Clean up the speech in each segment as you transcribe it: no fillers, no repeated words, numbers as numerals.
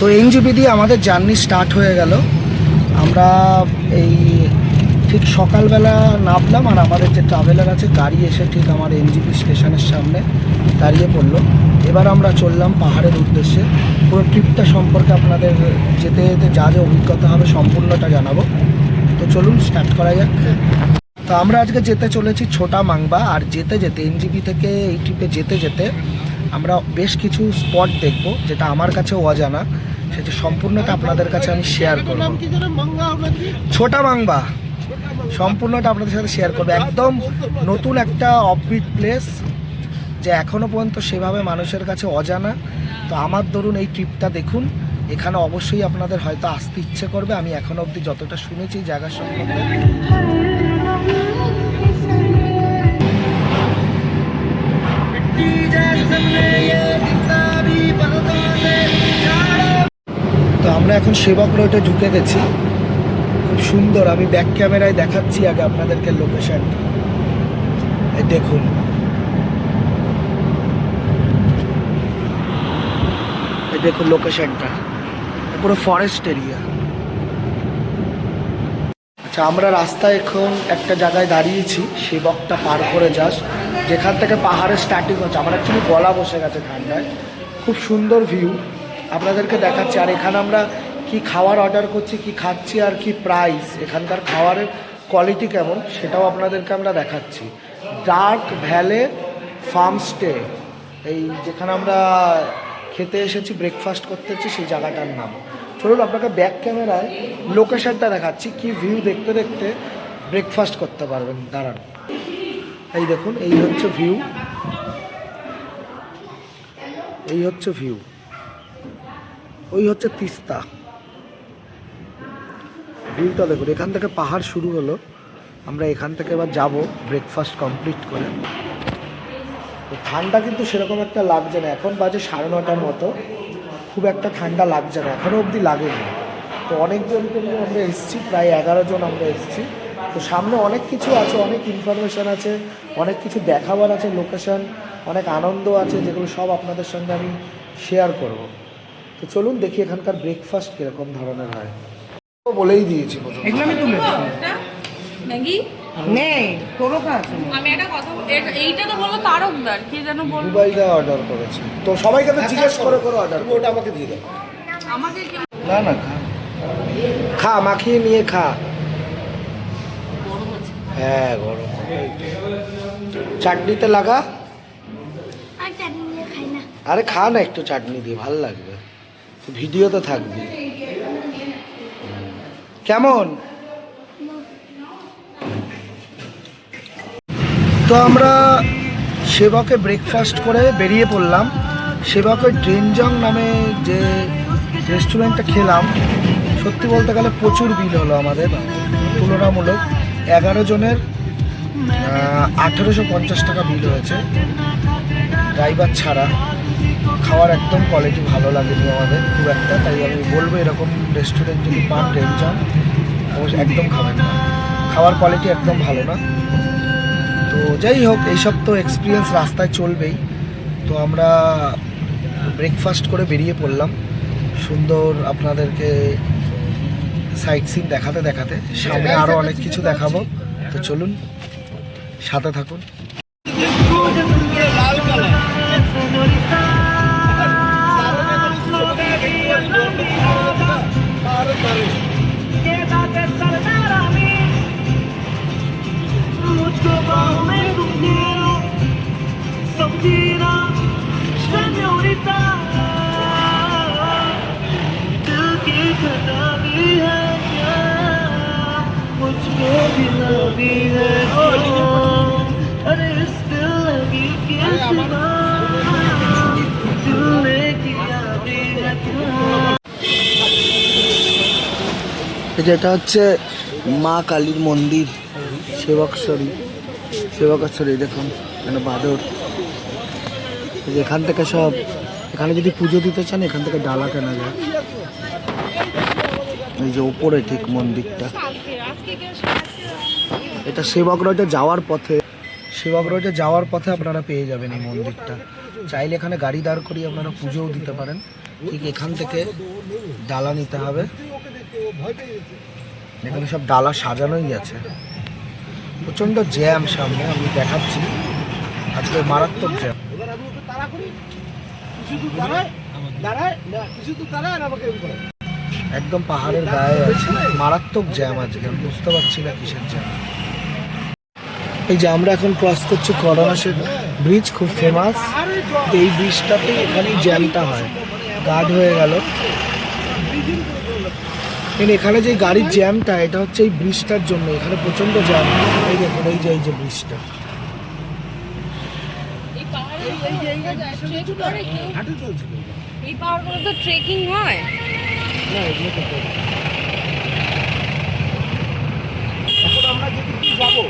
তো এনজিপি দিয়ে আমাদের জার্নি স্টার্ট হয়ে গেল। আমরা এই ঠিক সকালবেলা নামলাম, আর আমাদের যে ট্রাভেলার আছে গাড়ি এসে ঠিক আমার এনজিপি স্টেশনের সামনে দাঁড়িয়ে পড়লো। এবার আমরা চললাম পাহাড়ের উদ্দেশ্যে। পুরো ট্রিপটা সম্পর্কে আপনাদের যেতে যেতে যা যা অভিজ্ঞতা হবে সম্পূর্ণটা জানাবো। তো চলুন স্টার্ট করা যাক। তো আমরা আজকে যেতে চলেছি ছোটা মাংবা, আর যেতে যেতে এনজিপি থেকে এই ট্রিপে যেতে যেতে আমরা বেশ কিছু স্পট দেখব যেটা আমার কাছেও অজানা, সেটা সম্পূর্ণটা আপনাদের কাছে আমি শেয়ার করব। ছোটা মাংবা সম্পূর্ণটা আপনাদের সাথে শেয়ার করবো। একদম নতুন একটা অফবিট প্লেস, যে এখনও পর্যন্ত সেভাবে মানুষের কাছে অজানা। তো আমার ধরুন এই ট্রিপটা দেখুন, এখানে অবশ্যই আপনাদের হয়তো আসতে ইচ্ছে করবে। আমি এখনও অবধি যতটা শুনেছি জায়গার সম্পর্কে। তো আমরা এখন সেবক রোডে ঢুকে গেছি। খুব সুন্দর, আমি ব্যাক ক্যামেরায় দেখাচ্ছি আগে আপনাদেরকে লোকেশনটা। এই দেখুন, এই দেখুন লোকেশনটা, পুরো ফরেস্ট এরিয়া। আচ্ছা, আমরা রাস্তায় এখন একটা জায়গায় দাঁড়িয়েছি, সেবকটা পার করে যাস, যেখান থেকে পাহাড়ের স্টার্টিং হচ্ছে। আমার অ্যাকচুয়ালি গলা বসে গেছে ঠান্ডায়। খুব সুন্দর ভিউ আপনাদেরকে দেখাচ্ছি। আর এখানে আমরা কি খাবার অর্ডার করছি, কি খাচ্ছি, আর কি প্রাইস, এখানকার খাবারের কোয়ালিটি কেমন, সেটাও আপনাদেরকে আমরা দেখাচ্ছি। ডার্ক ভ্যালে ফার্ম স্টে, এই যেখানে আমরা খেতে এসেছি, ব্রেকফাস্ট করতে এসেছি, সেই জায়গাটার নাম। চলুন আপনাকে ব্যাক ক্যামেরায় লোকেশনটা দেখাচ্ছি, কি ভিউ দেখতে দেখতে ব্রেকফাস্ট করতে পারবেন। দাঁড়ান, এই দেখুন, এই হচ্ছে ভিউ, এই হচ্ছে ভিউ। ওই হচ্ছে তিস্তা, ভিউটা দেখুন। এখান থেকে পাহাড় শুরু হলো, আমরা এখান থেকে এবার যাব ব্রেকফাস্ট কমপ্লিট করে। তো ঠান্ডা কিন্তু সেরকম একটা লাগছে না, এখন বাজে 9:30 মতো। খুব একটা ঠান্ডা লাগছে না, এখনও অবধি লাগেনি। তো অনেকজনকে নিয়ে আমরা এসেছি, প্রায় 11 জন আমরা এসেছি। তো সামনে অনেক কিছু আছে, অনেক ইনফরমেশান আছে, অনেক কিছু দেখাবার আছে, লোকেশন, অনেক আনন্দ আছে, যেগুলো সব আপনাদের সঙ্গে আমি শেয়ার করব। তো চলুন দেখি এখানকার ব্রেকফাস্ট কীরকম ধরনের হয়। বলেই দিয়েছি এগুলো আমি তুলেছি। ম্যাগি নেই, তোরও খাচ্ছ। আমি একটা কথা এইটা তো বলো তারকদার, কে যেন বলবো। দুবাইদা অর্ডার করেছি, তো সবাইকে তো জিজ্ঞেস করে করে অর্ডার, ওটা আমাকে দিয়ে দাও। আমাকে কি না না, খা খা, মাখিয়ে নিয়ে খা। হ্যাঁ গরম। চাটনিতে লাগা। আর চাটনি দিয়ে খাই না। আরে খা না একটু চাটনি দিয়ে, ভালো লাগবে, ভিডিও তো থাকবে। কেমন? তো আমরা সেবকে ব্রেকফাস্ট করে বেরিয়ে পড়লাম। সেবকের ড্রেনজং নামে যে রেস্টুরেন্টটা খেলাম, সত্যি বলতে গেলে প্রচুর বিল হলো আমাদের, তুলনামূলক 11 জনের 1850 টাকা বিল হয়েছে, ড্রাইভার ছাড়া। খাওয়ার একদম কোয়ালিটি ভালো লাগেনি আমাদের খুব একটা, তাই আমি বলবো এরকম রেস্টুরেন্ট যদি পান ড্রেনজং, অবশ্যই একদম খাবেন না, খাওয়ার কোয়ালিটি একদম ভালো না। তো যাই হোক, এইসব তো এক্সপিরিয়েন্স রাস্তায় চলবেই। তো আমরা ব্রেকফাস্ট করে বেরিয়ে পড়লাম, সুন্দর আপনাদেরকে সাইট সিন দেখাতে দেখাতে। সামনে আরও অনেক কিছু দেখাবো, তো চলুন সাথে থাকুন। যেটা হচ্ছে মা কালীর মন্দির, সেবকেশ্বরী দেখুন, মানে বাদর। এখান থেকে সব, এখানে যদি পুজো দিতে চান এখান থেকে ডালা কেনা যায়। এই যে ওপরে ঠিক মন্দিরটা, এটা সেবক রোডে যাওয়ার পথে, সেবক রোডে যাওয়ার পথে আপনারা পেয়ে যাবেন এই মন্দিরটা। চাইলে এখানে গাড়ি দাঁড় করিয়ে আপনারা পুজোও দিতে পারেন। ঠিক এখান থেকে ডালা নিতে হবে। এখানে সব ডালা সাজানোই আছে। প্রচণ্ড জ্যাম সামনে, আমি দেখাচ্ছি আজকে মারাত্মক জ্যাম। একদম পাহাড়ের গায়ে আছে, মারাত্মক জ্যাম আজকে, আমি বুঝতে পারছি না কিসের জ্যাম। এই যে আমরা এখন ক্রস করছি করোনাসের ব্রিজ, খুব ফেমাস। এই ব্রিজটাতে এখানেই জ্যামটা হয়, গার্ড হয়ে গেল। এখানে যে গাড়ির জ্যামটা, এটা হচ্ছে এই ব্রিজটার জন্য, এখানে প্রচণ্ড জ্যাম। এই দেখুন এই যে ব্রিজটা, এই পাহাড়গুলো তো ট্রেকিং হয় না এগুলো তো করে। এখন আমরা যেদিকে যাবো,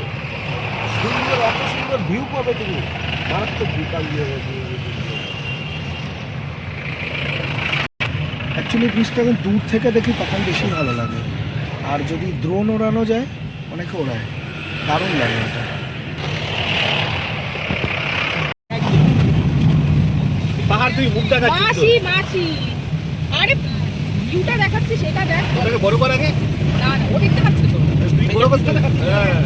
সুন্দর এত সুন্দর ভিউ পাবে তুমি, মারাত্মক বিকাল দিয়ে। অ্যাকচুয়ালি ব্রিজটা এখন দূর থেকে দেখি তখন বেশি ভালো লাগে, আর যদি ড্রোন ওড়ানো যায়, অনেকে ওড়ায়, দারুণ লাগে এটা। পাহাড় তুই মুখ দেখাচ্ছিস, মাছি আরে ভিউটা দেখাচ্ছি সেটা দেখ। ওটাকে বড় কর আগে। না ও দেখতে পাচ্ছি তো। তুই বড় করতে না। হ্যাঁ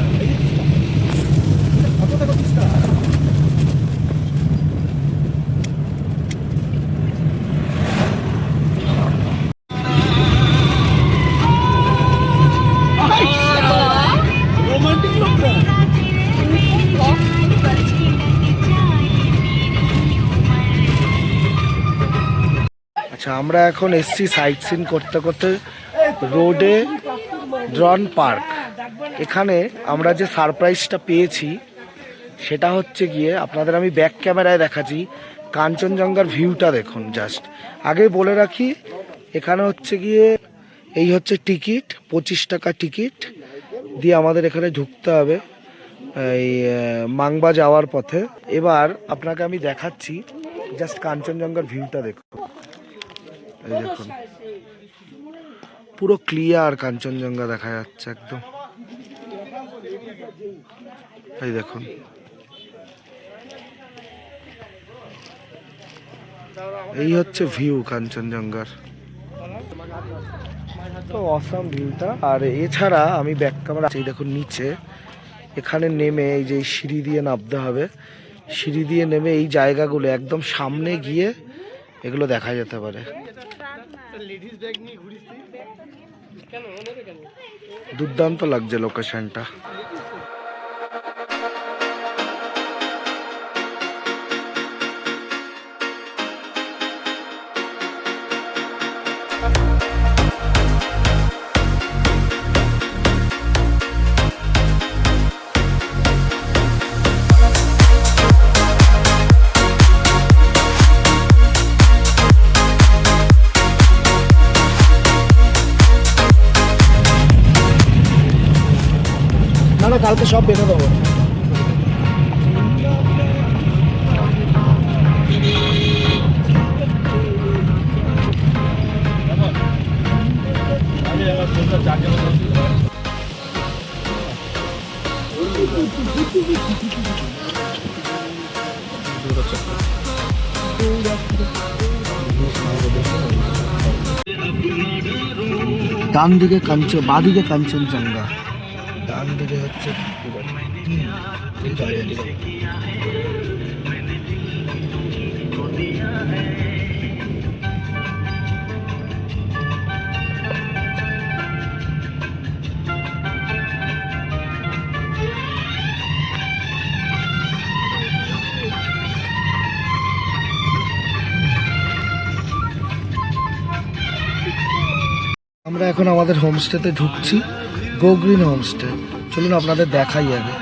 কত টাকা পিসটা? রোমান্টিক লোকটা। আচ্ছা, আমরা এখন এসছি সাইট সিন করতে করতে রোডে ড্রন পার্ক। এখানে আমরা যে সারপ্রাইজটা পেয়েছি সেটা হচ্ছে গিয়ে, আপনাদের আমি ব্যাক ক্যামেরায় দেখাচ্ছি, কাঞ্চনজঙ্ঘার ভিউটা দেখুন জাস্ট। আগে বলে রাখি, এখানে হচ্ছে গিয়ে এই হচ্ছে টিকিট, 25 টাকা টিকিট দিয়ে আমাদের এখানে ঢুকতে হবে এই মাংবা যাওয়ার পথে। এবার আপনাকে আমি দেখাচ্ছি জাস্ট কাঞ্চনজঙ্ঘার ভিউটা দেখুন। এই দেখুন পুরো ক্লিয়ার কাঞ্চনজঙ্ঘা দেখা যাচ্ছে একদম। এই দেখুন, এই হচ্ছে ভিউ কাঞ্চনজঙ্ঘার, তো অসাম ভিউটা। আর এছাড়া আমি ব্যাক ক্যামেরা, এই দেখুন নিচে, এখানে নেমে এই যে সিঁড়ি দিয়ে নামতে হবে, সিঁড়ি দিয়ে নেমে এই জায়গাগুলো একদম সামনে গিয়ে এগুলো দেখা যেতে পারে। দুর্দান্ত লাগছে লোকেশনটা। না কালকে সব বেঁধে দেবো। ডান দিকে কাঞ্চন, বাদিকে কাঞ্চনজঙ্ঘা, ডান দিকে হচ্ছে আমরা এখন আমাদের হোমস্টেতে ঢুকছি, গো গ্রিন হোমস্টে। চলুন আপনাদের দেখাই আগে।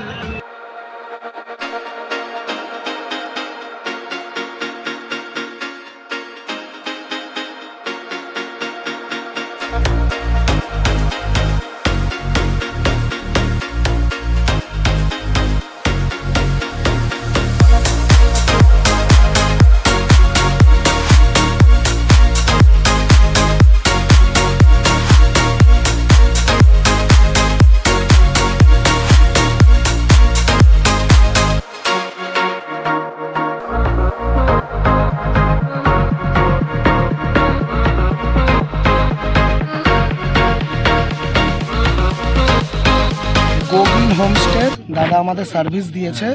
হোমস্টে দাদা আমাদের সার্ভিস দিয়েছে।